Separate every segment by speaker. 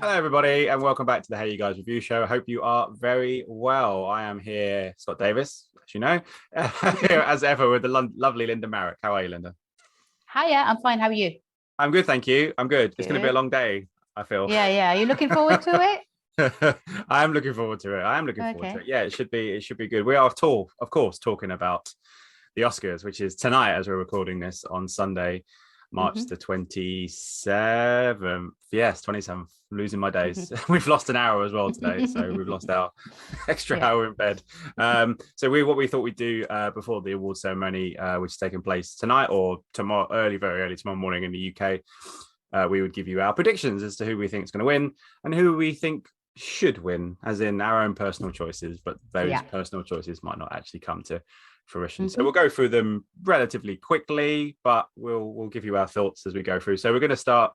Speaker 1: Hello, everybody, and welcome back to the Hey You Guys review show. I hope you are very well. I am here, Scott Davis, as you know, here as ever with the lovely Linda Marric. How are you, Linda?
Speaker 2: Hiya, I'm fine. How are you?
Speaker 1: I'm good, thank you. I'm good. It's going to be a long day, I feel.
Speaker 2: Yeah. Are you looking forward to it?
Speaker 1: I am looking forward to it. Yeah, it should be good. We are, of course, talking about the Oscars, which is tonight as we're recording this on Sunday, March the 27th. Yes, 27th. Losing my days. We've lost an hour as well today, so we've lost our extra hour in bed. So what we thought we'd do before the award ceremony, which is taking place tonight or tomorrow, very early tomorrow morning in the UK, we would give you our predictions as to who we think is going to win and who we think should win, as in our own personal choices, but those personal choices might not actually come to fruition. So we'll go through them relatively quickly, but we'll give you our thoughts as we go through. So we're going to start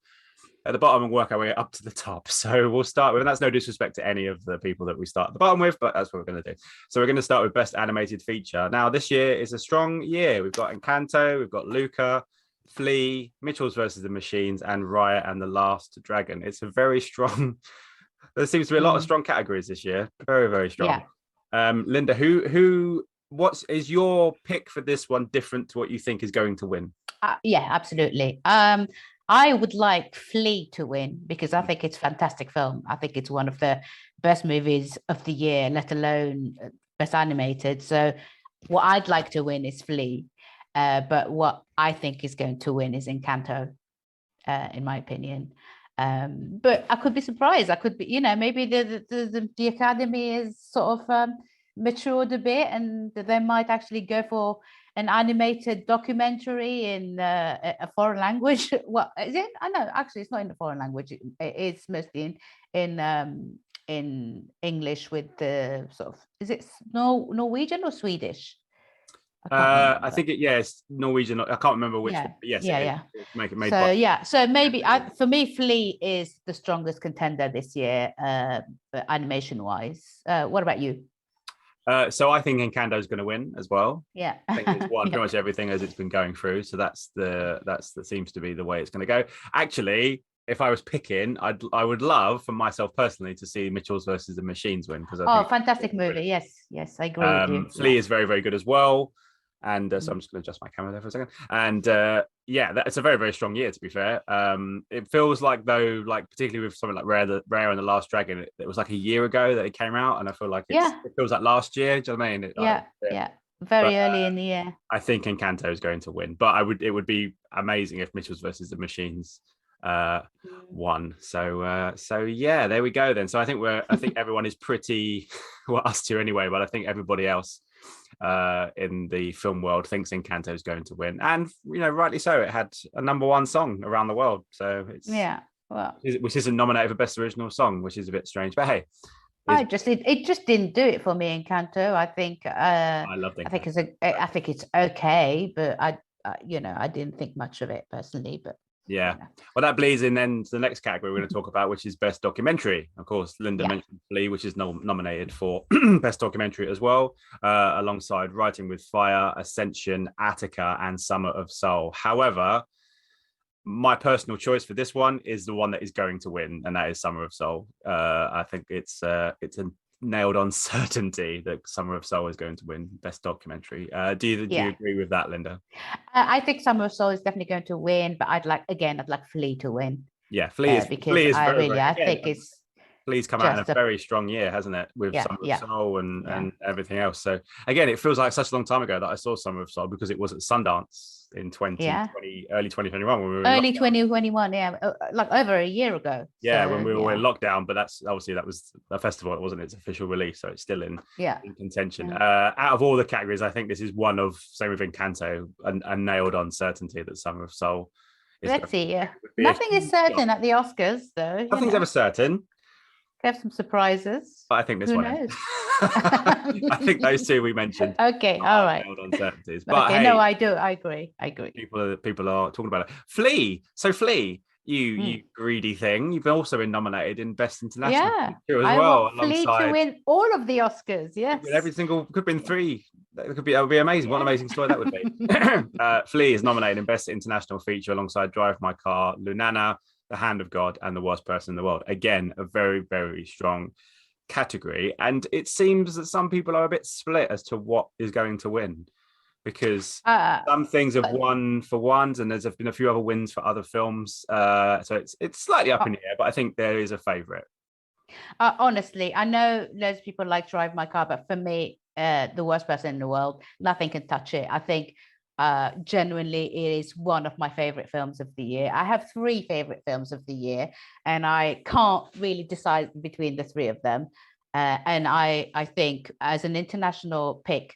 Speaker 1: at the bottom and work our way up to the top. So we'll start with, and that's no disrespect to any of the people that we start at the bottom with, but that's what we're going to do. So we're going to start with Best Animated Feature. Now, this year is a strong year. We've got Encanto, we've got Luca, Flea, Mitchell's versus the Machines, and Raya and the Last Dragon. It's a very strong, there seems to be a lot of strong categories this year. Very, very strong. Linda, what is your pick for this one different to what you think is going to win?
Speaker 2: Yeah, absolutely. I would like Flea to win because I think it's a fantastic film. I think it's one of the best movies of the year, let alone best animated. So what I'd like to win is Flea. But what I think is going to win is Encanto, in my opinion. But I could be surprised. I could be, maybe the Academy is sort of matured a bit and they might actually go for an animated documentary in a foreign language. What is it? I know, actually, it's not in a foreign language. It's mostly in English with the sort of, is it Norwegian or Swedish?
Speaker 1: I think it's Norwegian. I can't remember which. One, but yes, Make it made.
Speaker 2: So maybe for me, Flea is the strongest contender this year, animation wise. What about you?
Speaker 1: So I think Encanto is going to win as well.
Speaker 2: Yeah,
Speaker 1: I think it's won pretty much everything as it's been going through. So that seems to be the way it's going to go. Actually, if I was picking, I would love for myself personally to see Mitchell's versus the Machines win because
Speaker 2: fantastic movie. Yes, I agree with you.
Speaker 1: Flea is very, very good as well. And so I'm just going to adjust my camera there for a second. And it's a very, very strong year, to be fair. It feels like, though, particularly with something like Raya and the Last Dragon, it was like a year ago that it came out. And I feel like it feels like last year. Do you know what I mean?
Speaker 2: Very early in the year.
Speaker 1: I think Encanto is going to win. But it would be amazing if Mitchell's versus the Machines won. So there we go then. So I think everyone is pretty, well, us two anyway, but I think everybody else in the film world thinks Encanto is going to win, and rightly so. It had a #1 song around the world, so it's which isn't nominated for Best Original Song, which is a bit strange. But hey,
Speaker 2: it just didn't do it for me. Encanto, I think.
Speaker 1: I loved it.
Speaker 2: I think it's okay, but I didn't think much of it personally. But
Speaker 1: well, that bleeds in then to the next category we're going to talk about, which is Best Documentary. Of course, Linda mentioned Flea, which is nominated for Best Documentary as well, alongside Writing with Fire, Ascension, Attica, and Summer of Soul. However, my personal choice for this one is the one that is going to win, and that is Summer of Soul. I think it's a nailed on certainty that Summer of Soul is going to win Best Documentary. Do you agree with that, Linda?
Speaker 2: I think Summer of Soul is definitely going to win, but I'd like Flea to win.
Speaker 1: Yeah, Flea is Flea's come out in a very strong year, hasn't it? With Summer of Soul and everything else. So again, it feels like such a long time ago that I saw Summer of Soul because it was at Sundance in 2020, early 2021. When we were
Speaker 2: early 2021, like over a year ago.
Speaker 1: Yeah, so, when we were in lockdown, but that was a festival. It wasn't its official release, so it's still in contention. Out of all the categories, I think this is one of, same with Encanto, a nailed on certainty that Summer of Soul.
Speaker 2: Let's see. Nothing is certain at the Oscars, though.
Speaker 1: Nothing's ever certain.
Speaker 2: Have some surprises.
Speaker 1: But I think this one is. I think those two we mentioned.
Speaker 2: Okay, all right.
Speaker 1: Uncertainties. But
Speaker 2: okay, no, I do. I agree.
Speaker 1: People are talking about it. Flea. So Flea, you greedy thing. You've also been nominated in Best International Feature as well.
Speaker 2: Want Flea to win all of the Oscars. Yes.
Speaker 1: Every single could have been 3. That would be amazing. What an amazing story that would be. Flea is nominated in Best International Feature alongside Drive My Car, Lunana, The Hand of God, and The Worst Person in the World. Again, a very, very strong category. And it seems that some people are a bit split as to what is going to win, because some things have won for ones, and there's been a few other wins for other films. So it's slightly up in the air, but I think there is a favorite.
Speaker 2: Honestly, I know loads of people like Drive My Car, but for me, The Worst Person in the World, nothing can touch it. I think genuinely it is one of my favorite films of the year. I have 3 favorite films of the year, and I can't really decide between the 3 of them. And I think as an international pick,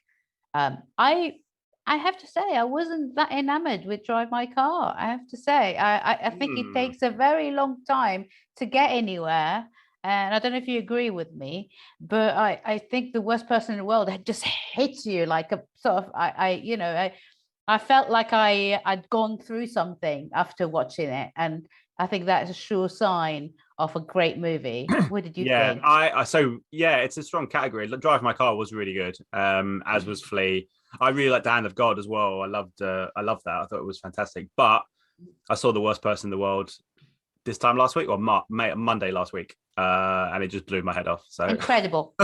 Speaker 2: I have to say I wasn't that enamored with Drive My Car. I have to say I think it takes a very long time to get anywhere. And I don't know if you agree with me, but I think The Worst Person in the World just hits you like a sort of I felt like I'd gone through something after watching it, and I think that's a sure sign of a great movie. What did you think?
Speaker 1: It's a strong category. Drive My Car was really good, as was Flea. I really liked The Hand of God as well. I loved that. I thought it was fantastic. But I saw The Worst Person in the World this time last week, or Monday last week, and it just blew my head off. So
Speaker 2: incredible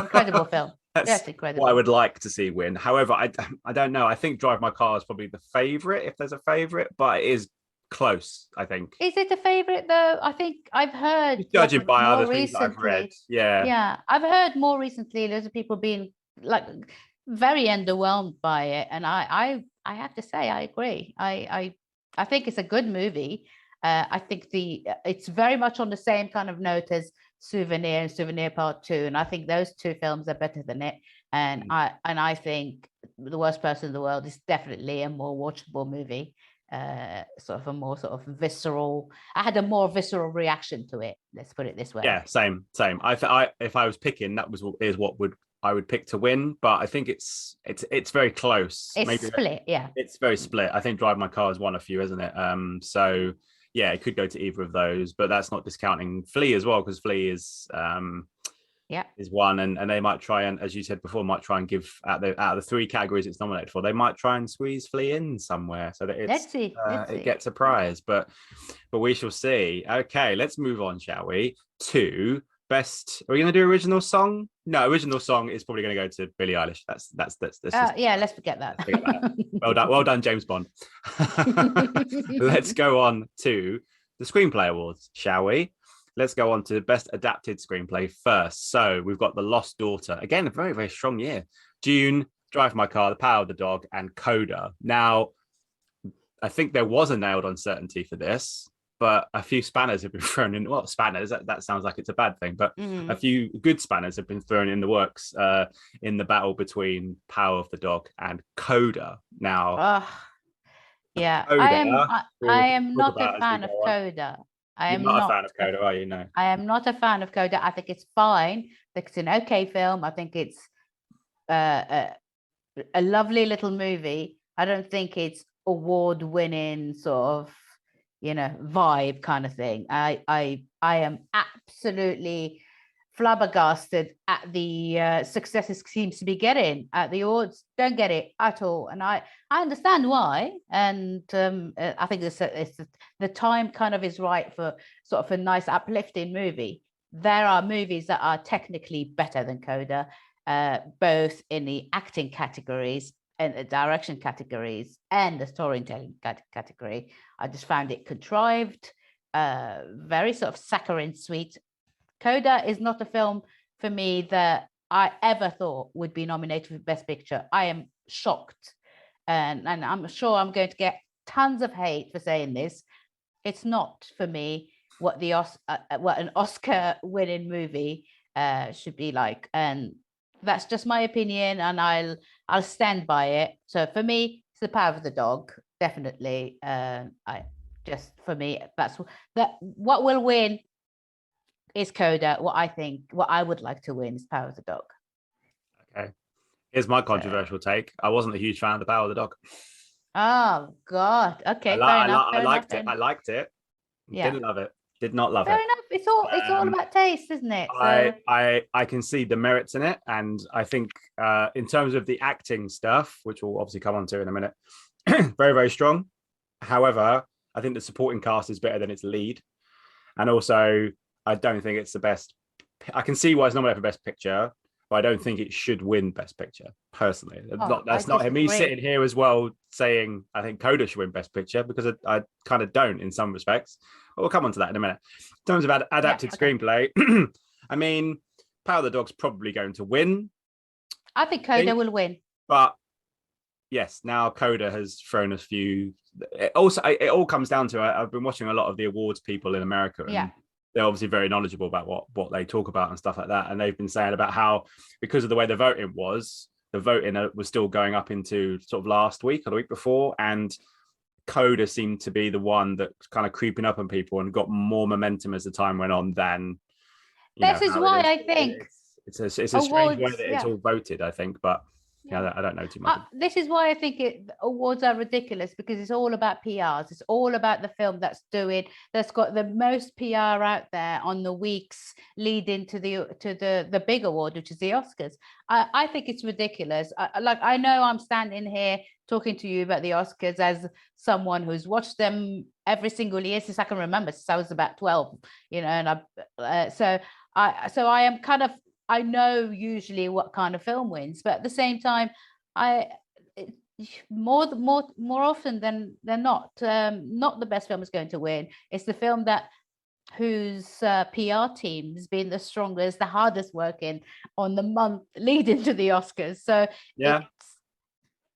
Speaker 2: film. That's incredible.
Speaker 1: What I would like to see win. However, I don't know. I think Drive My Car is probably the favorite, if there's a favorite, but it is close, I think.
Speaker 2: Is it a favorite though? I think I've heard,
Speaker 1: judging by other things that I've read.
Speaker 2: Yeah, I've heard more recently loads of people being like very underwhelmed by it, and I have to say I agree. I think it's a good movie. I think it's very much on the same kind of note as Souvenir and Souvenir Part 2, and I think those 2 films are better than it. And I think The Worst Person in the World is definitely a more watchable movie. Sort of a more sort of visceral. I had a more visceral reaction to it. Let's put it this way.
Speaker 1: Yeah, same. I if I was picking, is what I would pick to win, but I think it's very close.
Speaker 2: It's split, yeah.
Speaker 1: It's very split. I think Drive My Car is one of few, isn't it? So yeah, it could go to either of those, but that's not discounting Flea as well, because Flea is is one, and they might try and, as you said before, might try and give out of the 3 categories it's nominated for, they might try and squeeze Flea in somewhere so that it gets a prize, but we shall see. Okay, let's move on, shall we, to best. Are we going to do original song? No, original song is probably going to go to Billie Eilish. That's
Speaker 2: let's forget that.
Speaker 1: Well done, James Bond. Let's go on to the Screenplay Awards, shall we? Let's go on to best adapted screenplay first. So we've got The Lost Daughter. Again, a very, very strong year. Dune, Drive My Car, The Power of the Dog, and Coda. Now, I think there was a nailed uncertainty for this, but a few spanners have been thrown in. Well, spanners, that sounds like it's a bad thing, but a few good spanners have been thrown in the works in the battle between Power of the Dog and Coda. Now,
Speaker 2: Coda, I am not a fan of Coda.
Speaker 1: You're not a fan of Coda, are you? No.
Speaker 2: I am not a fan of Coda. I think it's fine. I think it's an okay film. I think it's a lovely little movie. I don't think it's award-winning sort of, vibe kind of thing. I am absolutely flabbergasted at the success it seems to be getting at the awards. Don't get it at all, and I understand why. And I think it's the time kind of is right for sort of a nice uplifting movie. There are movies that are technically better than Coda, both in the acting categories and the direction categories and the storytelling category. I just found it contrived, very sort of saccharine sweet. Coda is not a film for me that I ever thought would be nominated for Best Picture. I am shocked, and I'm sure I'm going to get tons of hate for saying this. It's not for me what an Oscar-winning movie should be like, and that's just my opinion, and I'll stand by it. So for me, it's The Power of the Dog, definitely. For me, that's what will win. Is Coda. What I would like to win is Power of the Dog.
Speaker 1: Okay. Here's my controversial take. I wasn't a huge fan of The Power of the Dog.
Speaker 2: Oh, God. Okay,
Speaker 1: I liked it. I liked it.
Speaker 2: Yeah.
Speaker 1: Didn't love it. Did not love it.
Speaker 2: Fair enough. It's all about taste, isn't it? So...
Speaker 1: I can see the merits in it. And I think in terms of the acting stuff, which we'll obviously come on to in a minute, very, very strong. However, I think the supporting cast is better than its lead. And also, I don't think it's the best. I can see why it's nominated for Best Picture, but I don't think it should win Best Picture personally. That's not me sitting here as well saying I think Coda should win Best Picture, because I kind of don't in some respects. But we'll come on to that in a minute. In terms of adapted screenplay, I mean, Power of the Dog's probably going to win.
Speaker 2: I think Coda will win.
Speaker 1: But yes, now Coda has thrown a few. It all comes down to I've been watching a lot of the awards people in America, and they're obviously very knowledgeable about what they talk about and stuff like that. And they've been saying about how, because of the way the voting was still going up into sort of last week or the week before, and Coda seemed to be the one that kind of creeping up on people and got more momentum as the time went on than.
Speaker 2: This is why I think
Speaker 1: it's a strange way that it's all voted, I think, but. Yeah, I don't know too much.
Speaker 2: This is why I think awards are ridiculous, because it's all about PRs. It's all about the film that's got the most PR out there on the weeks leading to the big award, which is the Oscars. I think it's ridiculous. I know I'm standing here talking to you about the Oscars as someone who's watched them every single year since I can remember, since I was about 12. And so I am kind of. I know usually what kind of film wins, but at the same time, more often than not the best film is going to win. It's the film whose PR team has been the strongest, the hardest working on the month leading to the Oscars. So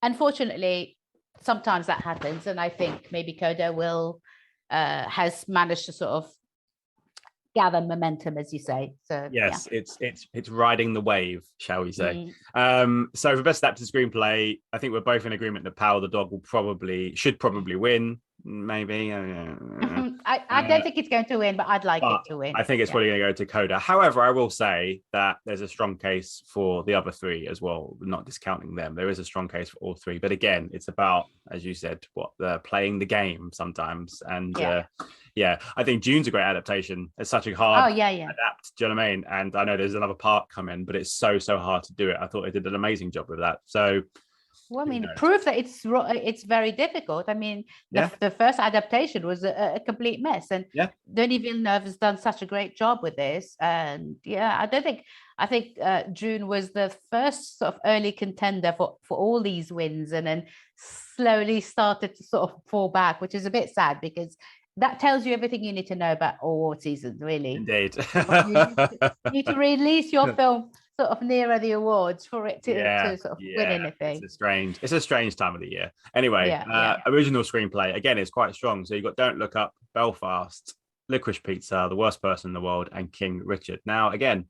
Speaker 2: unfortunately, sometimes that happens, and I think maybe Coda has managed to sort of gather momentum, as you say. So
Speaker 1: yes, it's riding the wave, shall we say. So for best adapted screenplay, I think we're both in agreement that Power of the Dog should probably win. Maybe
Speaker 2: I don't think it's going to win, but I'd like it to win.
Speaker 1: I think it's probably going to go to Coda. However, I will say that there's a strong case for the other three as well, not discounting them. There is a strong case for all three, but again, it's about, as you said, playing the game sometimes. And I think Dune's a great adaptation. It's such a hard adapt. Do you know what I mean? And I know there's another part coming, but it's so hard to do it. I thought they did an amazing job with that. So.
Speaker 2: Well, I mean, proof that it's very difficult. I mean, the first adaptation was a complete mess, and Denis Villeneuve has done such a great job with this. And I think Dune was the first sort of early contender for all these wins, and then slowly started to sort of fall back, which is a bit sad, because that tells you everything you need to know about award season, really.
Speaker 1: Indeed.
Speaker 2: You need to release your film sort of nearer the awards for it to sort of win anything.
Speaker 1: It's a strange time of the year. Anyway, original screenplay, again, it's quite strong. So you've got Don't Look Up, Belfast, Licorice Pizza, The Worst Person in the World, and King Richard. Now, again,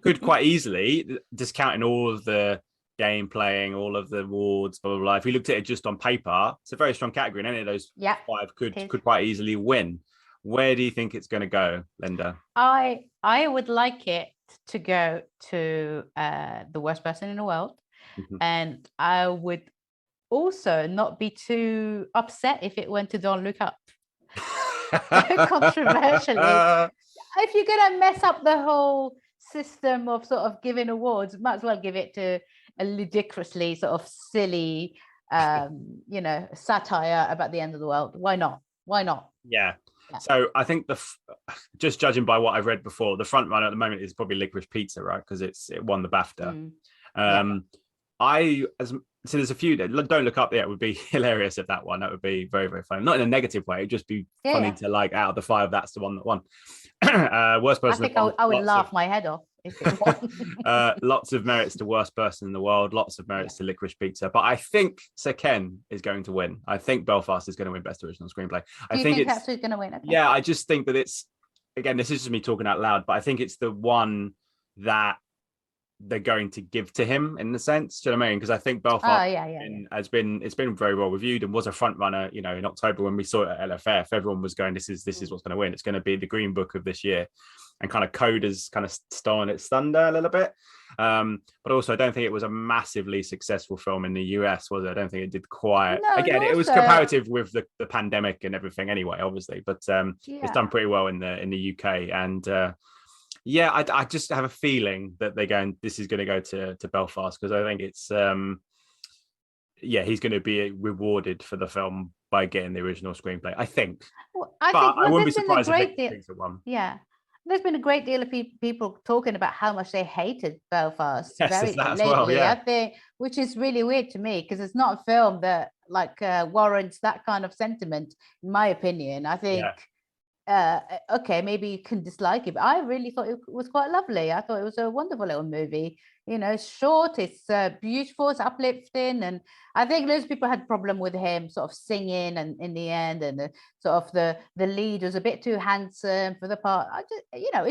Speaker 1: could quite easily, discounting all of the game playing, all of the awards, blah, blah, blah. If we looked at it just on paper, it's a very strong category, and any of those five could quite easily win. Where do you think it's going to go, Linda?
Speaker 2: I would like it to go to The Worst Person in the World, and I would also not be too upset if it went to Don't Look Up. Controversially, if you're gonna mess up the whole system of sort of giving awards, might as well give it to a ludicrously sort of silly satire about the end of the world. Why not?
Speaker 1: Yeah. So I think just judging by what I've read before, the front runner at the moment is probably Licorice Pizza, right? Because it won the BAFTA. So there's a few that Don't Look Up. It would be hilarious if that won. That would be very, very funny. Not in a negative way. It'd just be funny to out of the five, that's the one that won. Worst Person.
Speaker 2: I think I would laugh my head off if it won.
Speaker 1: Lots of merits to Worst Person in the World. Lots of merits to Licorice Pizza. But I think Sir Ken is going to win. I think Belfast is going to win Best Original Screenplay.
Speaker 2: Do you think that's who's going to win? Okay.
Speaker 1: Yeah, I just think that it's, again, this is just me talking out loud, but I think it's the one that they're going to give to him in the sense. Do you know what I mean? Because I think Belfast it's been very well reviewed and was a front runner. In October when we saw it at LFF, everyone was going, "This is what's going to win. It's going to be the Green Book of this year," and kind of Coda's kind of stolen its thunder a little bit. But also, I don't think it was a massively successful film in the US, was it? I don't think it did quite.
Speaker 2: No,
Speaker 1: again, it was comparative with the pandemic and everything, anyway, obviously. But it's done pretty well in the UK and. I just have a feeling that this is going to go to Belfast because I think it's yeah, he's going to be rewarded for the film by getting the original screenplay, I think.
Speaker 2: Well, I
Speaker 1: But
Speaker 2: think,
Speaker 1: I
Speaker 2: well,
Speaker 1: wouldn't be
Speaker 2: there's been a
Speaker 1: surprised if
Speaker 2: great
Speaker 1: Nick
Speaker 2: deal.
Speaker 1: thinks it won.
Speaker 2: Yeah, there's been a great deal of people talking about how much they hated Belfast
Speaker 1: Yes, there's
Speaker 2: very
Speaker 1: that as
Speaker 2: lately.
Speaker 1: well, yeah.
Speaker 2: I think, which is really weird to me because it's not a film that like warrants that kind of sentiment, in my opinion. I think. Okay, maybe you can dislike it, but I really thought it was quite lovely. I thought it was a wonderful little movie. You know, it's short, it's beautiful, it's uplifting, and I think loads of people had problem with him sort of singing, and in the end, and sort of the lead was a bit too handsome for the part. I just, you know,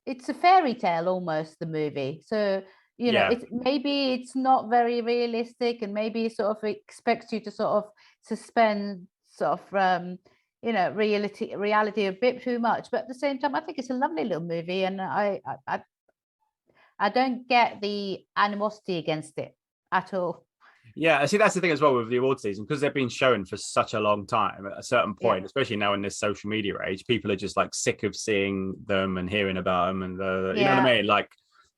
Speaker 2: it's a fairy tale almost, the movie. So you know, it's maybe it's not very realistic, and maybe sort of expects you to sort of suspend sort of you know, reality a bit too much, but at the same time, I think it's a lovely little movie, and I don't get the animosity against it at all.
Speaker 1: Yeah, I see that's the thing as well with the award season, because they've been shown for such a long time. At a certain point, especially now in this social media age, people are just like sick of seeing them and hearing about them, and you know what I mean? Like,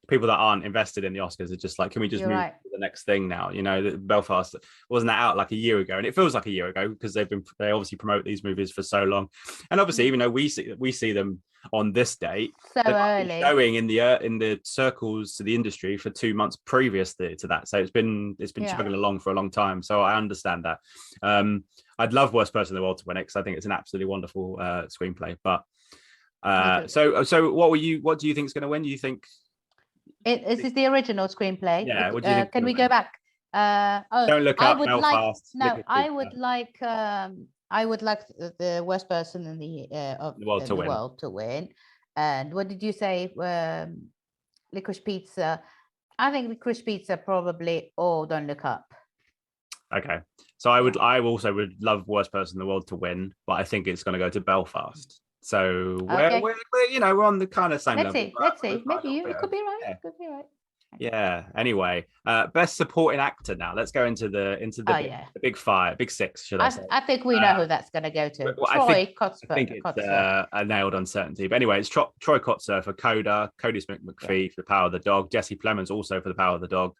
Speaker 1: people that aren't invested in the Oscars are just like, can we just move to the next thing now? You know, Belfast, wasn't that out like a year ago? And it feels like a year ago because they obviously promote these movies for so long. And obviously, even though we see them on this date,
Speaker 2: so early,
Speaker 1: showing in the circles to the industry for 2 months previous to that. So it's been chugging along for a long time. So I understand that. I'd love Worst Person in the World to win it because I think it's an absolutely wonderful screenplay. But so what do you think is going to win? Do you think
Speaker 2: this is the original screenplay?
Speaker 1: Yeah. What do you think?
Speaker 2: Can we go back?
Speaker 1: Don't look up Belfast.
Speaker 2: I would like the Worst Person in the world to win. And what did you say? Licorice Pizza. I think Licorice Pizza probably, or Don't Look Up.
Speaker 1: Okay, so I also would love Worst Person in the World to win, but I think it's going to go to Belfast. So we're you know, we're on the kind of same level.
Speaker 2: Let's see. Maybe you could be right. Could be right.
Speaker 1: Yeah. Anyway, best supporting actor now. Let's go into the big five, big six, should I say?
Speaker 2: I think we know who that's going to go to. Troy Kotsur.
Speaker 1: I think it's a nailed uncertainty. But anyway, it's Troy Kotsur for Coda, Cody Smith-McPhee for The Power of the Dog, Jesse Plemons also for The Power of the Dog,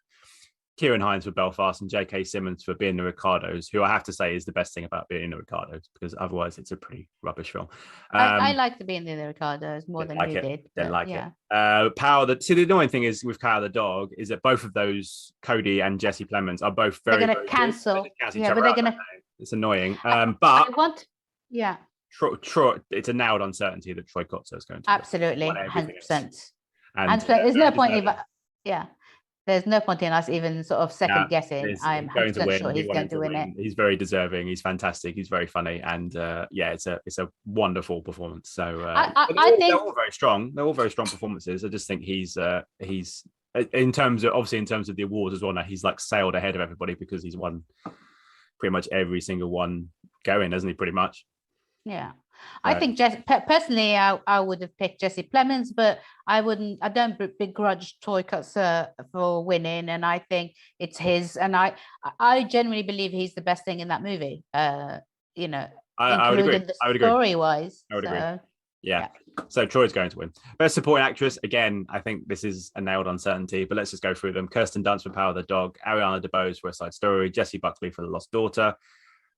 Speaker 1: Kieran Hines for Belfast, and J.K. Simmons for Being the Ricardos, who I have to say is the best thing about Being the Ricardos, because otherwise it's a pretty rubbish film.
Speaker 2: I like the Being the Ricardos more than you did.
Speaker 1: Didn't like it. The annoying thing is with Power of the Dog is that both of those, Cody and Jesse Plemons, are both very.
Speaker 2: They're going to cancel.
Speaker 1: But they're going to. It's annoying. But Troy, it's a nailed uncertainty that Troy Kotsur is going to.
Speaker 2: Absolutely, 100%. And there's no point there's no point in us even sort of second guessing. I'm 100% sure he's going to win it.
Speaker 1: He's very deserving. He's fantastic. He's very funny, and it's a wonderful performance. So I think they're all very strong. They're all very strong performances. I just think he's in terms of the awards as well. Now he's like sailed ahead of everybody because he's won pretty much every single one going, hasn't he? Pretty much.
Speaker 2: Yeah. I think personally, I would have picked Jesse Plemons, but I don't begrudge Troy Kotsur for winning, and I think it's his. And I genuinely believe he's the best thing in that movie. You know,
Speaker 1: I would agree.
Speaker 2: Story-wise,
Speaker 1: I would agree. Yeah. So Troy's going to win. Best supporting actress, again, I think this is a nailed uncertainty, but let's just go through them. Kirsten Dunst for Power of the Dog, Ariana DeBose for West Side Story, Jessie Buckley for The Lost Daughter,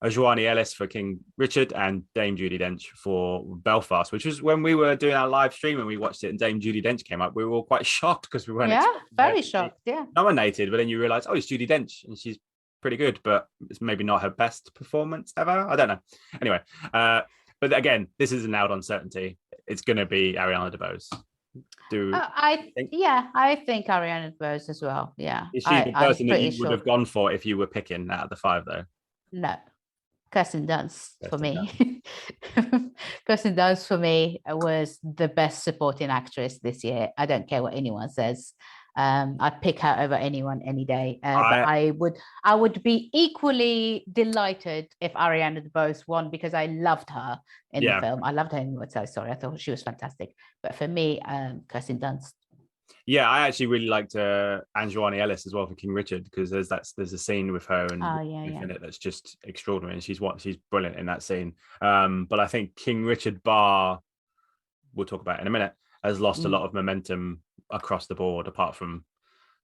Speaker 1: Ajwani Ellis for King Richard, and Dame Judi Dench for Belfast, which was when we were doing our live stream and we watched it and Dame Judi Dench came up. We were all quite shocked because we weren't
Speaker 2: very shocked.
Speaker 1: Nominated, but then you realize, it's Judi Dench and she's pretty good, but it's maybe not her best performance ever. I don't know. Anyway, but again, this is a nailed uncertainty. It's going to be Ariana DeBose.
Speaker 2: I think Ariana DeBose as well. Yeah.
Speaker 1: Is she the person that you would have gone for if you were picking out of the five, though?
Speaker 2: No. Kirsten Dunst for me. Kirsten Dunst for me was the best supporting actress this year. I don't care what anyone says. I'd pick her over anyone any day. But I would be equally delighted if Ariana DeBose won because I loved her in the film. I loved her in West Side Story. I thought she was fantastic. But for me, Kirsten Dunst.
Speaker 1: Yeah, I actually really liked Anjouani Ellis as well for King Richard because there's a scene with her and in it that's just extraordinary, and she's brilliant in that scene. But I think King Richard Bar, we'll talk about in a minute, has lost a lot of momentum across the board, apart from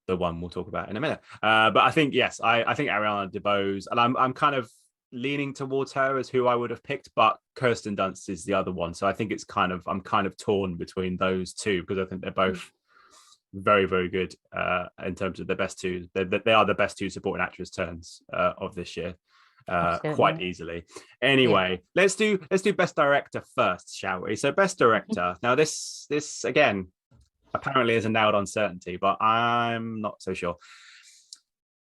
Speaker 1: the one we'll talk about in a minute. But I think yes, I think Ariana DeBose, and I'm kind of leaning towards her as who I would have picked, but Kirsten Dunst is the other one. So I think I'm kind of torn between those two because I think they're both very, very good in terms of the best two. They are the best two supporting actress turns of this year. Quite easily. Anyway, let's do best director first, shall we? So best director. Now this again apparently is a nailed uncertainty, but I'm not so sure.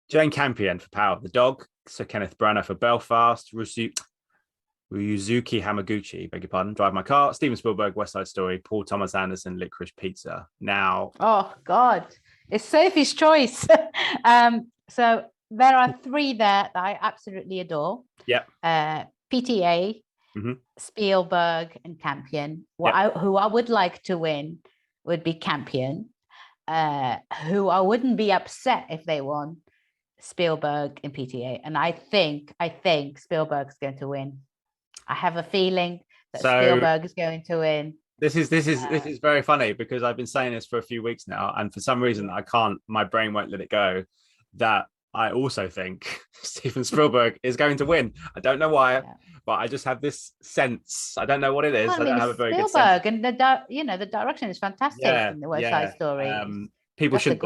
Speaker 1: Jane Campion for Power of the Dog, Sir Kenneth Branagh for Belfast, Ryusuke Hamaguchi, beg your pardon, Drive My Car, Steven Spielberg, West Side Story, Paul Thomas Anderson, Licorice Pizza. Now,
Speaker 2: oh God, it's Sophie's choice. So there are three there that I absolutely adore.
Speaker 1: Yeah.
Speaker 2: PTA, Spielberg, and Campion. Who I would like to win would be Campion. Who I wouldn't be upset if they won, Spielberg and PTA. And I think Spielberg's going to win. I have a feeling that Spielberg is going to win.
Speaker 1: This is very funny because I've been saying this for a few weeks now, and for some reason my brain won't let it go, that I also think Steven Spielberg is going to win. I don't know why, but I just have this sense. I don't know what it is. I don't have a very good sense.
Speaker 2: And the direction is fantastic in the West Side Story.
Speaker 1: People shouldn't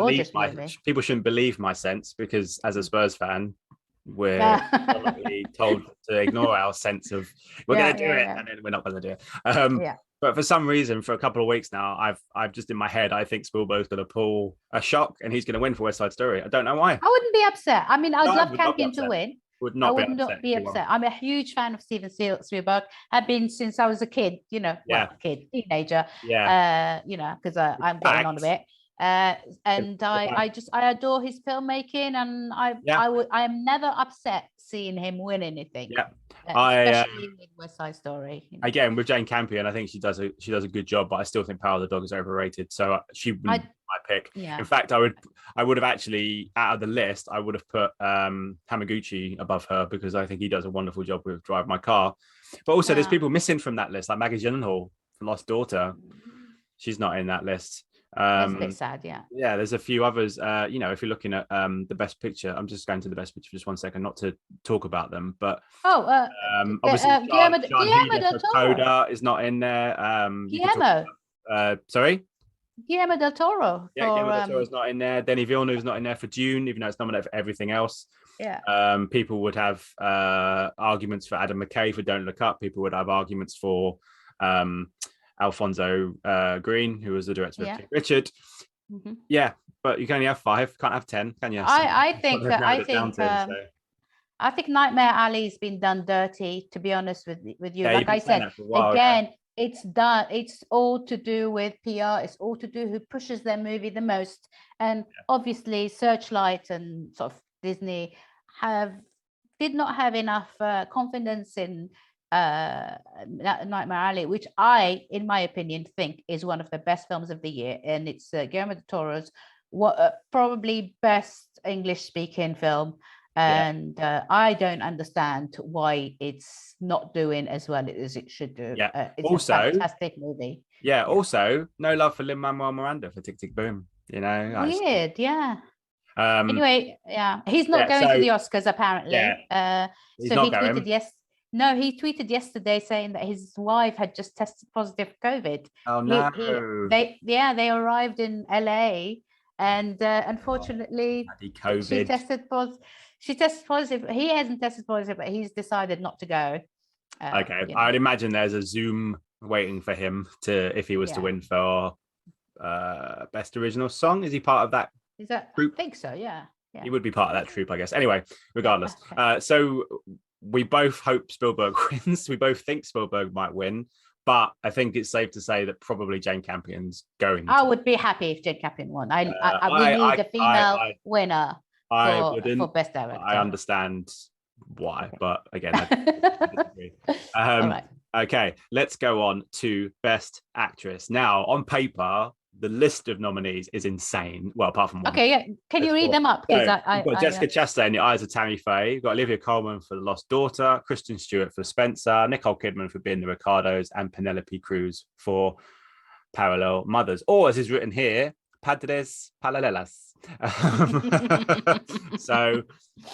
Speaker 1: believe my sense because as a Spurs fan, we're probably told to ignore our sense of we're going to do it, and then we're not going to do it. But for some reason, for a couple of weeks now, I've just in my head, I think Spielberg's going to pull a shock and he's going to win for West Side Story. I don't know why.
Speaker 2: I wouldn't be upset. I mean, I'd love Campion to win.
Speaker 1: I would not
Speaker 2: be upset. I'm a huge fan of Steven Spielberg. I've been since I was a kid, teenager. Because I'm getting on a bit. And I adore his filmmaking, and I am never upset seeing him win anything. Especially in West Side Story.
Speaker 1: Again, with Jane Campion, I think she does a good job, but I still think Power of the Dog is overrated. So she would be my pick. In fact, I would have actually, out of the list, I would have put Hamaguchi above her because I think he does a wonderful job with Drive My Car. But also, there's people missing from that list, like Maggie Gyllenhaal from Lost Daughter. She's not in that list.
Speaker 2: That's a bit sad,
Speaker 1: yeah, there's a few others. If you're looking at the best picture, I'm just going to the best picture for just 1 second, not to talk about them, but obviously Guillermo del Toro. Coda is not in there. Sorry,
Speaker 2: Guillermo del Toro.
Speaker 1: Guillermo del Toro is not in there. Denis Villeneuve's not in there for Dune, even though it's nominated for everything else. People would have arguments for Adam McKay for Don't Look Up. People would have arguments for Alfonso Green, who was the director of King Richard. But you can only have 5, can't have 10, can you?
Speaker 2: I think Nightmare Alley's been done dirty, to be honest with you. Like I said, again, it's done. It's all to do with PR. It's all to do who pushes their movie the most. And obviously, Searchlight and sort of Disney did not have enough confidence in Nightmare Alley, which I, in my opinion, think is one of the best films of the year, and it's Guillermo del Toro's probably best English-speaking film, and I don't understand why it's not doing as well as it should do. It's also a fantastic movie.
Speaker 1: Also, no love for Lin-Manuel Miranda for Tick Tick Boom.
Speaker 2: Weird, anyway, he's not going to the Oscars apparently. So he tweeted he tweeted yesterday saying that his wife had just tested positive for COVID.
Speaker 1: Oh no!
Speaker 2: They arrived in LA, and unfortunately, she tested positive. She tested positive. He hasn't tested positive, but he's decided not to go.
Speaker 1: I'd imagine there's a Zoom waiting for him if he was to win for best original song. Is he part of that?
Speaker 2: Is that
Speaker 1: group?
Speaker 2: I think so. Yeah.
Speaker 1: He would be part of that troupe, I guess. Anyway, regardless, so. We both hope Spielberg wins. We both think Spielberg might win, but I think it's safe to say that probably Jane Campion's going.
Speaker 2: I would be happy if Jane Campion won. We need a female winner for best director.
Speaker 1: I understand why, but again, I disagree. Right. Okay, let's go on to best actress. Now, on paper, the list of nominees is insane. Well, apart from one.
Speaker 2: Okay, Can you read them up?
Speaker 1: We've got Jessica Chastain in The Eyes of Tammy Faye. We've got Olivia Colman for The Lost Daughter, Kristen Stewart for Spencer, Nicole Kidman for Being the Ricardos, and Penelope Cruz for Parallel Mothers. Or, as is written here, Padres Paralelas. So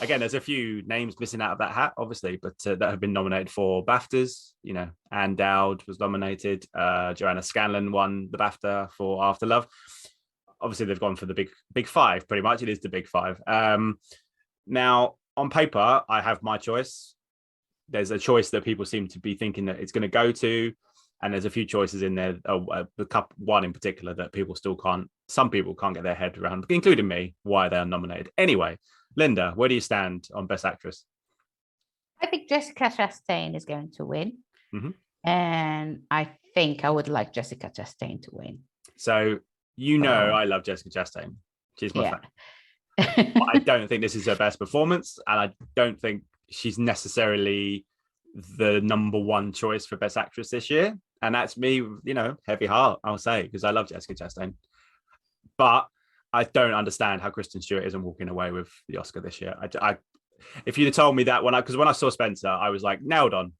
Speaker 1: again, there's a few names missing out of that hat, obviously, but that have been nominated for BAFTAs. You know, Anne Dowd was nominated. Joanna Scanlon won the BAFTA for After Love. Obviously, they've gone for the big five. Pretty much, it is the big five. Now, on paper, I have my choice. There's a choice that people seem to be thinking that it's going to go to, and there's a few choices in there. One in particular that some people can't get their head around, including me, why they are nominated. Anyway, Linda, where do you stand on Best Actress?
Speaker 2: I think Jessica Chastain is going to win.
Speaker 1: Mm-hmm.
Speaker 2: And I think I would like Jessica Chastain to win.
Speaker 1: So, I love Jessica Chastain. She's my fan. I don't think this is her best performance, and I don't think she's necessarily the number one choice for Best Actress this year. And that's me, heavy heart, I'll say, because I love Jessica Chastain. But I don't understand how Kristen Stewart isn't walking away with the Oscar this year. If you'd have told me that because when I saw Spencer, I was like, nailed on.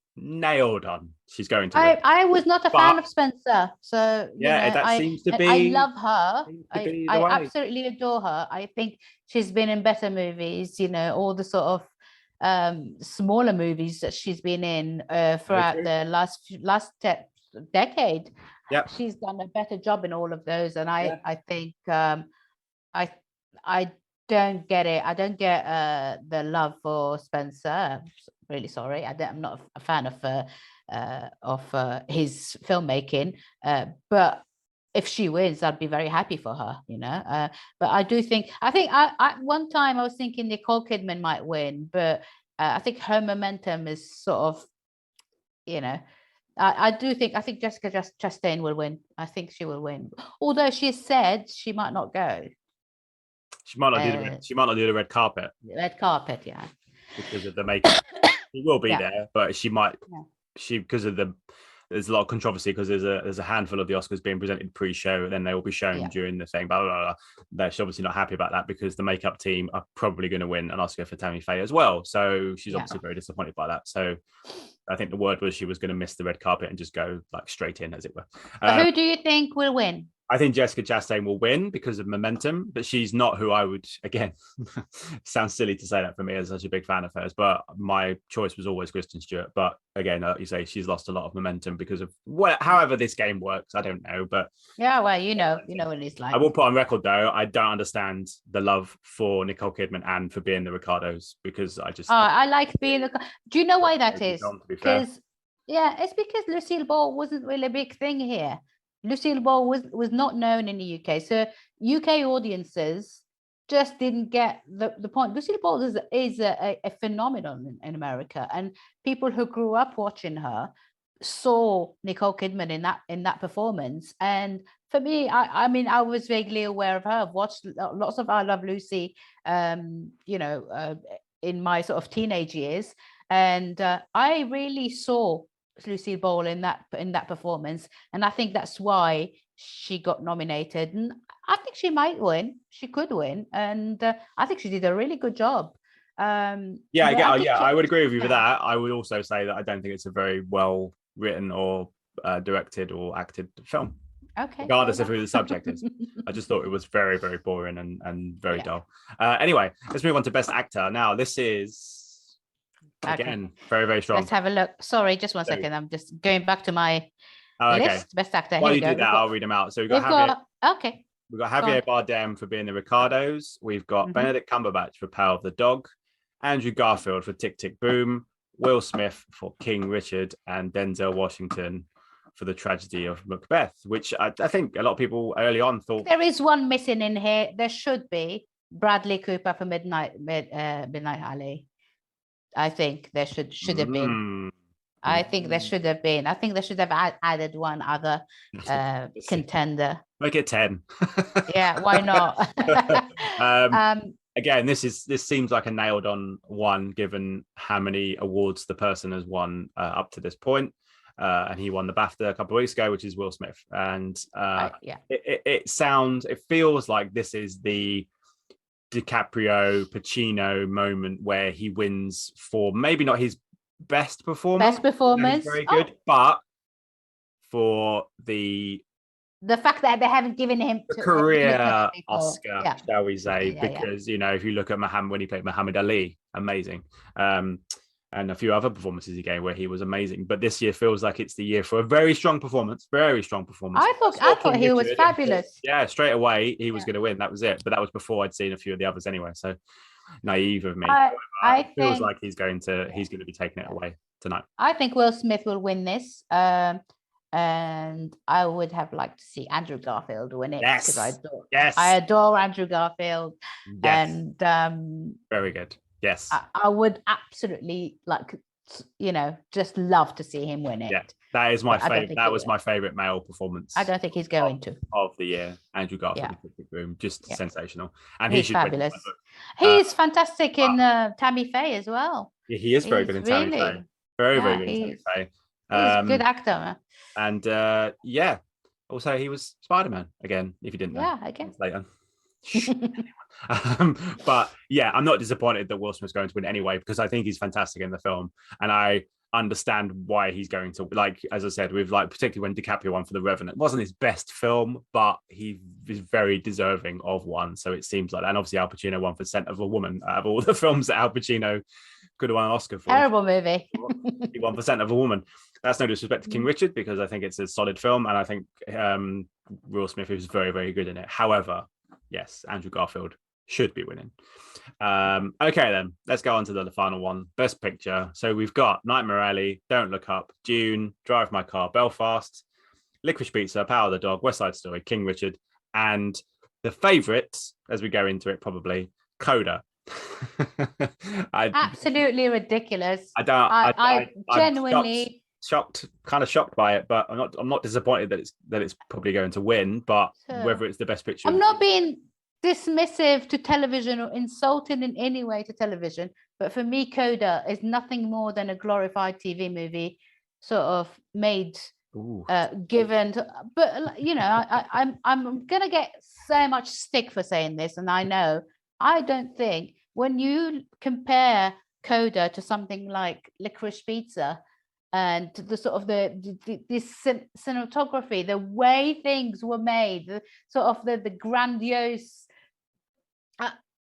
Speaker 1: She's going to win.
Speaker 2: I was not a fan of Spencer, so
Speaker 1: seems to be.
Speaker 2: I love her. I absolutely adore her. I think she's been in better movies. All the sort of smaller movies that she's been in throughout the last decade.
Speaker 1: Yeah,
Speaker 2: she's done a better job in all of those, and I think I don't get it. I don't get the love for Spencer. I'm really sorry. I'm not a fan of his filmmaking. But if she wins, I'd be very happy for her. But I think one time I was thinking Nicole Kidman might win, but I think her momentum is sort of, I think Jessica Chastain will win. I think she will win, although she said she might not go.
Speaker 1: She might not do the red carpet.
Speaker 2: Red carpet, yeah.
Speaker 1: Because of the makeup. She will be there, but she might. Yeah. There's a lot of controversy because there's a handful of the Oscars being presented pre-show, and then they will be shown during the thing. Blah, blah, blah. She's obviously not happy about that because the makeup team are probably going to win an Oscar for Tammy Faye as well. So she's obviously very disappointed by that. So I think the word was she was going to miss the red carpet and just go like straight in, as it were.
Speaker 2: But who do you think will win?
Speaker 1: I think Jessica Chastain will win because of momentum, but she's not who I would, again, sounds silly to say that for me as such a big fan of hers, but my choice was always Kristen Stewart. But again, like you say, she's lost a lot of momentum because of however this game works. I don't know, but
Speaker 2: yeah, well, you know what it's like.
Speaker 1: I will put on record though, I don't understand the love for Nicole Kidman and for being the Ricardos because
Speaker 2: I like being the. Do you know why that is? Because it's because Lucille Ball wasn't really a big thing here. Lucille Ball was not known in the UK, so UK audiences just didn't get the point. Lucille Ball is a phenomenon in America, and people who grew up watching her saw Nicole Kidman in that performance. And for me, I was vaguely aware of her. I've watched lots of I Love Lucy, in my sort of teenage years, and I really saw Lucille Ball in that performance, and I think that's why she got nominated, and I think she might win. She could win, and I think she did a really good job.
Speaker 1: I would agree with you with that. I would also say that I don't think it's a very well written or directed or acted film.
Speaker 2: Okay.
Speaker 1: Regardless of who the subject is, I just thought it was very, very boring and very dull. Anyway, let's move on to Best Actor. Now, this is. Again, very, very strong.
Speaker 2: Let's have a look. Sorry, just one second. I'm just going back to my list. Best Actor.
Speaker 1: While you do that, I'll read them out. So we've got Javier Bardem for being the Ricardos. We've got Benedict Cumberbatch for Power of the Dog, Andrew Garfield for Tick, Tick, Boom, Will Smith for King Richard, and Denzel Washington for The Tragedy of Macbeth, which I think a lot of people early on thought.
Speaker 2: There is one missing in here. There should be Bradley Cooper for Midnight Alley. I think there should have been. I think there should have been. I think they should have added one other contender.
Speaker 1: Make it 10.
Speaker 2: Yeah, why not?
Speaker 1: Again, this seems like a nailed on one, given how many awards the person has won up to this point. And he won the BAFTA a couple of weeks ago, which is Will Smith. And it feels like this is the DiCaprio Pacino moment where he wins for maybe not his best performance,
Speaker 2: very good,
Speaker 1: but for the
Speaker 2: the fact that they haven't given him
Speaker 1: a
Speaker 2: to
Speaker 1: career
Speaker 2: before.
Speaker 1: Oscar,
Speaker 2: Yeah.
Speaker 1: shall we say?
Speaker 2: Yeah,
Speaker 1: Because if you look at Muhammad when he played Muhammad Ali, amazing, and a few other performances he gave where he was amazing. But this year feels like it's the year for a very strong performance. Very strong performance.
Speaker 2: I thought he was fabulous.
Speaker 1: Yeah, straight away he was going to win. That was it. But that was before I'd seen a few of the others anyway. So naive of me.
Speaker 2: I
Speaker 1: it feels
Speaker 2: think
Speaker 1: like he's going to be taking it away tonight.
Speaker 2: I think Will Smith will win this. And I would have liked to see Andrew Garfield win it, because I adore Andrew Garfield.
Speaker 1: Yes.
Speaker 2: And
Speaker 1: very good. Yes.
Speaker 2: I would absolutely just love to see him win it.
Speaker 1: Yeah, that is my favorite. That was my favorite male performance.
Speaker 2: I don't think he's going
Speaker 1: of the year. Andrew Garfield, Room, just sensational, and
Speaker 2: he's fabulous. He's fantastic in Tammy Faye as well.
Speaker 1: Yeah, he is very good in Tammy Faye. Very good in Tammy Faye. He's
Speaker 2: a good actor.
Speaker 1: And also he was Spider-Man again. If you didn't know,
Speaker 2: again
Speaker 1: later. But yeah, I'm not disappointed that Will Smith's going to win anyway, because I think he's fantastic in the film, and I understand why he's going to, like, as I said, with particularly when DiCaprio won for The Revenant. It wasn't his best film, but he is very deserving of one. So it seems like that. And obviously Al Pacino won for Scent of a Woman out of all the films that Al Pacino could have won an Oscar for.
Speaker 2: Terrible movie.
Speaker 1: He won for Scent of a Woman. That's no disrespect to King Richard, because I think it's a solid film, and I think Will Smith is very, very good in it. However, yes, Andrew Garfield should be winning. Okay, then let's go on to the final one. Best Picture. So we've got Nightmare Alley, Don't Look Up, Dune, Drive My Car, Belfast, Licorice Pizza, Power of the Dog, West Side Story, King Richard, and the favourite, as we go into it, probably Coda.
Speaker 2: Absolutely ridiculous.
Speaker 1: I
Speaker 2: genuinely
Speaker 1: kind of shocked by it, but I'm not disappointed that it's probably going to win. But whether it's the best picture,
Speaker 2: I'm not being dismissive to television or insulting in any way to television, but for me, Coda is nothing more than a glorified TV movie, sort of made, given. But I'm gonna get so much stick for saying this, and I don't think when you compare Coda to something like Licorice Pizza, and the sort of this cinematography, the way things were made, the sort of the grandiose.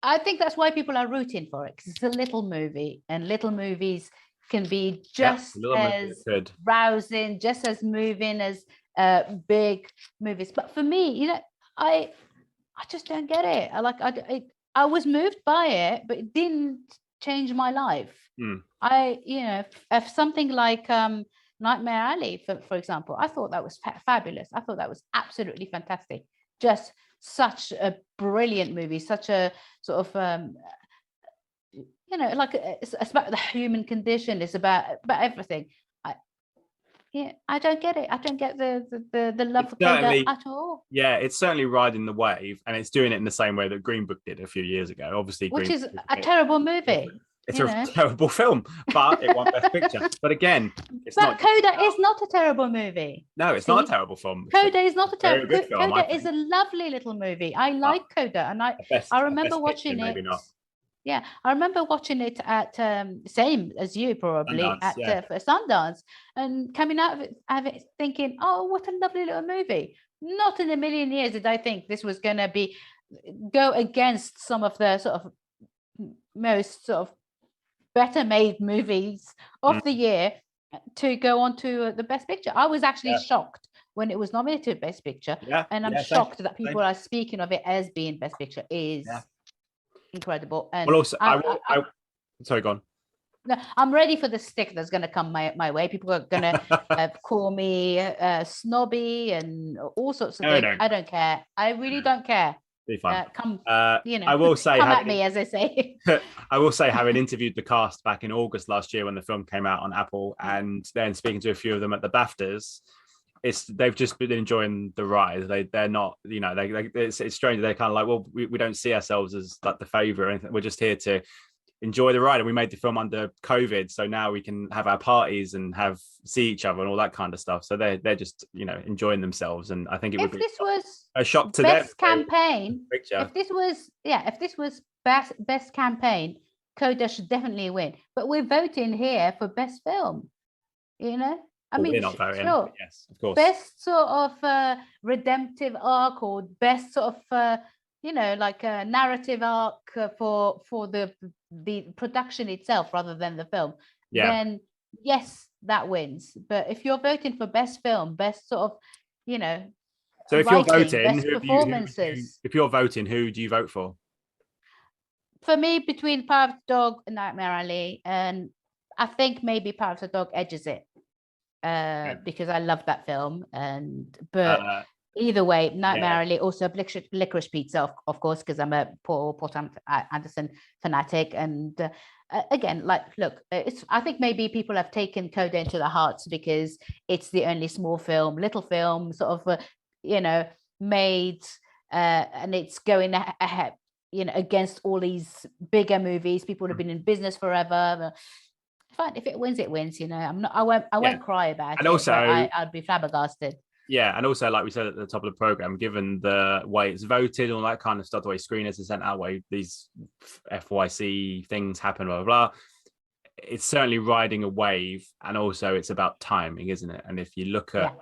Speaker 2: I think that's why people are rooting for it, because it's a little movie, and little movies can be just as rousing, just as moving as big movies. But for me, I just don't get it. I was moved by it, but it didn't change my life. If something like Nightmare Alley, for example, I thought that was fabulous. I thought that was absolutely fantastic. Just such a brilliant movie, such a sort of it's about the human condition. It's about everything. I don't get it. I don't get the love for Coda at all.
Speaker 1: Yeah, it's certainly riding the wave, and it's doing it in the same way that Green Book did a few years ago. Obviously,
Speaker 2: which is a terrible movie.
Speaker 1: It's a terrible film, but it won Best Picture. But again,
Speaker 2: Coda is not a terrible movie.
Speaker 1: No, it's not a terrible film.
Speaker 2: Coda is not a terrible film. Coda is a lovely little movie. I like Coda, and I remember watching it. Yeah, I remember watching it at same as you probably for Sundance, and coming out of it thinking, oh, what a lovely little movie. Not in a million years did I think this was going to go against some of the sort of most sort of better made movies of the year to go on to the Best Picture. I was actually shocked when it was nominated Best Picture, and I'm shocked that people are speaking of it as being Best Picture. Is incredible. And
Speaker 1: well, also, sorry, go on.
Speaker 2: No, I'm ready for the stick that's going to come my way. People are going to call me snobby and all sorts of things. I don't care. I really don't care.
Speaker 1: Be fun.
Speaker 2: I
Speaker 1: will say,
Speaker 2: come at me, as I say.
Speaker 1: I will say, having interviewed the cast back in August last year when the film came out on Apple, and then speaking to a few of them at the BAFTAs, they've just been enjoying the ride. They're not, it's strange. They're kind of like, well, we don't see ourselves as like the favourite or anything. We're just here to enjoy the ride, and we made the film under COVID, so now we can have our parties and see each other and all that kind of stuff. So they're just enjoying themselves, and I think it would be a shock to them.
Speaker 2: Best campaign. If this was best campaign, Coda should definitely win. But we're voting here for best film. I
Speaker 1: Well,
Speaker 2: mean,
Speaker 1: we're not voting,
Speaker 2: sure.
Speaker 1: but yes, of course.
Speaker 2: Best sort of redemptive arc, or best sort of like a narrative arc for the production itself rather than the film,
Speaker 1: Yeah.
Speaker 2: then yes, that wins. But if you're voting for best film, best sort of
Speaker 1: So if you're
Speaker 2: writing,
Speaker 1: voting,
Speaker 2: best performances,
Speaker 1: if you're voting, who do you vote for?
Speaker 2: for me, between Power of the Dog and Nightmare Alley, and I think maybe Power of the Dog edges it. Because I love that film, but either way, Nightmare Alley, also Licorice Pizza, of course, because I'm a Paul Anderson fanatic, and again, like, look, I think maybe people have taken Coda into their hearts because it's the only little film, sort of, made, and it's going ahead, against all these bigger movies. People have been in business forever. Fine, if it wins, it wins. I won't cry about
Speaker 1: and
Speaker 2: it.
Speaker 1: Also,
Speaker 2: but I'd be flabbergasted.
Speaker 1: Yeah, and also, like we said at the top of the program, given the way it's voted, all that kind of stuff, the way screeners are sent out, way these FYC things happen, blah, blah, blah, it's certainly riding a wave, and also it's about timing, isn't it? And if you look at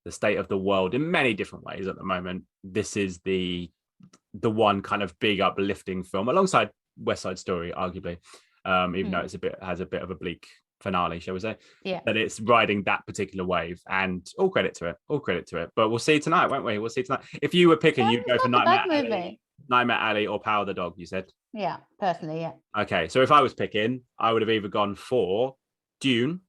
Speaker 1: the state of the world in many different ways at the moment, this is the one kind of big uplifting film alongside West Side Story, arguably. Even though has a bit of a bleak finale, shall we say?
Speaker 2: Yeah.
Speaker 1: That it's riding that particular wave, and all credit to it. But we'll see tonight, won't we? We'll see tonight. If you were picking, you'd go for Nightmare Alley or Power of the Dog, you said?
Speaker 2: Yeah, personally, yeah.
Speaker 1: Okay, so if I was picking, I would have either gone for Dune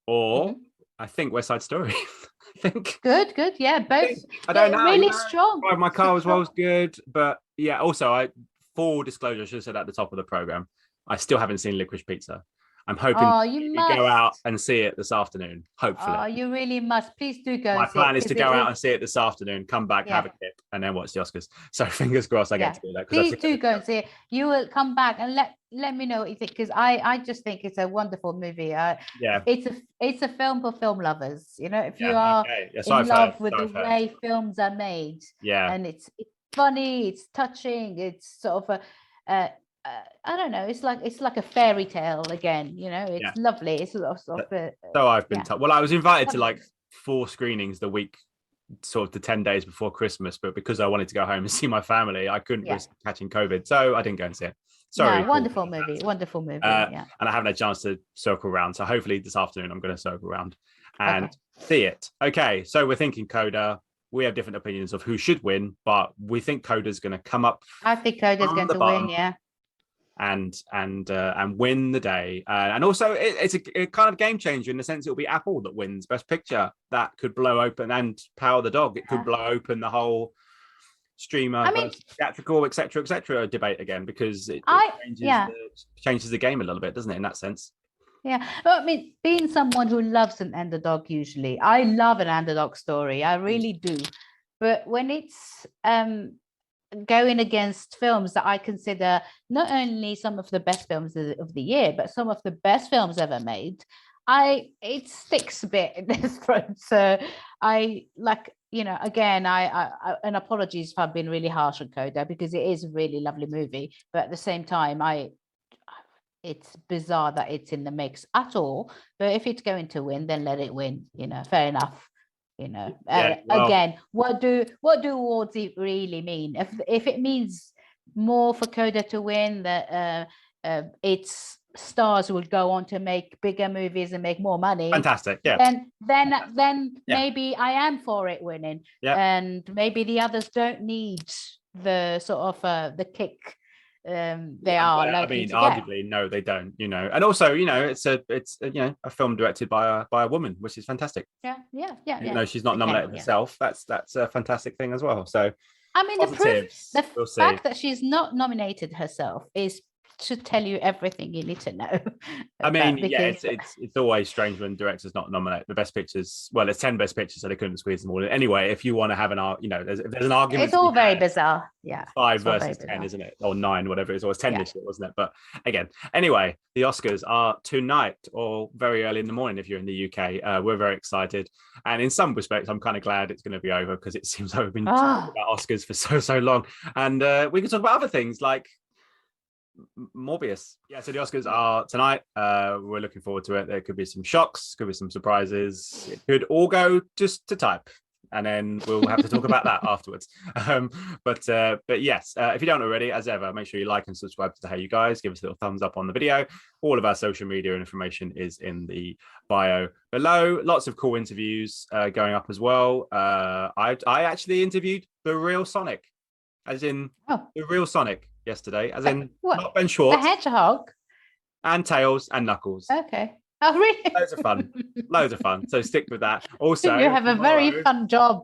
Speaker 1: or I think West Side Story. I think.
Speaker 2: Good, yeah. Both.
Speaker 1: I don't know.
Speaker 2: Really strong.
Speaker 1: Drive My Car as well is good, but yeah. Also, full disclosure, I should have said at the top of the program, I still haven't seen Licorice Pizza. I'm hoping you go out and see it this afternoon, hopefully.
Speaker 2: Oh, you really must. Please do go.
Speaker 1: My plan is to go out and see it this afternoon, come back, have a kip, and then watch the Oscars. So fingers crossed I get to do that.
Speaker 2: Please do go and see it. You will come back and let me know what you think, because I just think it's a wonderful movie. It's a film for film lovers. If you are in love with the way films are made, and it's funny, it's touching, it's sort of I don't know, it's like a fairy tale again, it's lovely. It's a lot of
Speaker 1: so I've been told. Well, I was invited to like 4 screenings the week, sort of the 10 days before Christmas, but because I wanted to go home and see my family, I couldn't risk catching COVID, so I didn't go and see it. Sorry.
Speaker 2: No, wonderful movie. And
Speaker 1: I haven't had a chance to circle around, so hopefully this afternoon I'm going to circle around and see it. Okay, so we're thinking Coda. We have different opinions of who should win, but we think Coda's going to come up.
Speaker 2: I think Coda's going to win,
Speaker 1: and win the day. And also, it's a kind of game changer in the sense it'll be Apple that wins Best Picture. That could blow open, and Power of the Dog. It could blow open the whole streamer versus theatrical, etc. debate again, because it changes the game a little bit, doesn't it? In that sense.
Speaker 2: Yeah, but I mean, being someone who loves an underdog, usually I love an underdog story. I really do. But when it's going against films that I consider not only some of the best films of the year, but some of the best films ever made, it sticks a bit in this front. So I again, I and apologies if I've been really harsh on Coda, because it is a really lovely movie, but at the same time, it's bizarre that it's in the mix at all. But if it's going to win, then let it win. Fair enough. Again, what do awards really mean? If it means more for Coda to win, that its stars will go on to make bigger movies and make more money.
Speaker 1: Fantastic. Yeah.
Speaker 2: Then maybe I am for it winning. Yeah. And maybe the others don't need the sort of the kick.
Speaker 1: Arguably, no, they don't. And also, it's a film directed by a woman, which is fantastic.
Speaker 2: Yeah.
Speaker 1: No, she's not nominated herself. That's a fantastic thing as well. So,
Speaker 2: I mean, the fact that she's not nominated herself should tell you everything you need to know.
Speaker 1: I mean, it's always strange when directors not nominate the best pictures. Well, it's 10 best pictures, so they couldn't squeeze them all in. Anyway, if you want to have there's an argument.
Speaker 2: It's all very bizarre. Yeah.
Speaker 1: 5 versus 10, isn't it? Or 9, whatever it is. Or it's 10 this year, wasn't it? But again, anyway, the Oscars are tonight or very early in the morning if you're in the UK. We're very excited. And in some respects, I'm kind of glad it's going to be over, because it seems like we've been talking about Oscars for so long. And we can talk about other things like Morbius. Yeah, so the Oscars are tonight. We're looking forward to it. There could be some shocks, could be some surprises. It could all go just to type, and then we'll have to talk about that afterwards. But yes, if you don't already, as ever, make sure you like and subscribe to the Hey You Guys. Give us a little thumbs up on the video. All of our social media information is in the bio below. Lots of cool interviews going up as well. I actually interviewed the real Sonic, as in the real Sonic yesterday, as in not Ben Schwartz.
Speaker 2: The Hedgehog?
Speaker 1: And Tails and Knuckles.
Speaker 2: Okay. Oh, really?
Speaker 1: Loads of fun. Loads of fun. So stick with that. Also,
Speaker 2: you have a very fun job.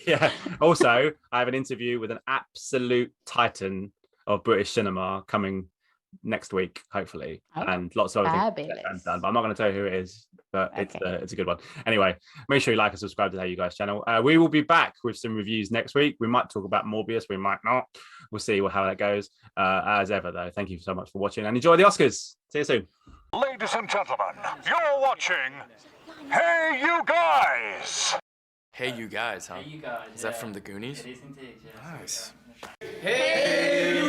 Speaker 1: Yeah. Also, I have an interview with an absolute titan of British cinema coming next week, hopefully, and lots of other things done. But I'm not going to tell you who it is, but it's a good one. Anyway, make sure you like and subscribe to the Hey You Guys channel. We will be back with some reviews next week. We might talk about Morbius, we might not. We'll see how that goes. As ever, though, thank you so much for watching and enjoy the Oscars. See you soon.
Speaker 3: Ladies and gentlemen, you're watching Hey You Guys.
Speaker 4: Hey You Guys, huh?
Speaker 5: Hey You Guys.
Speaker 4: Is that from the Goonies?
Speaker 5: It is indeed, yes.
Speaker 4: Nice.
Speaker 5: Hey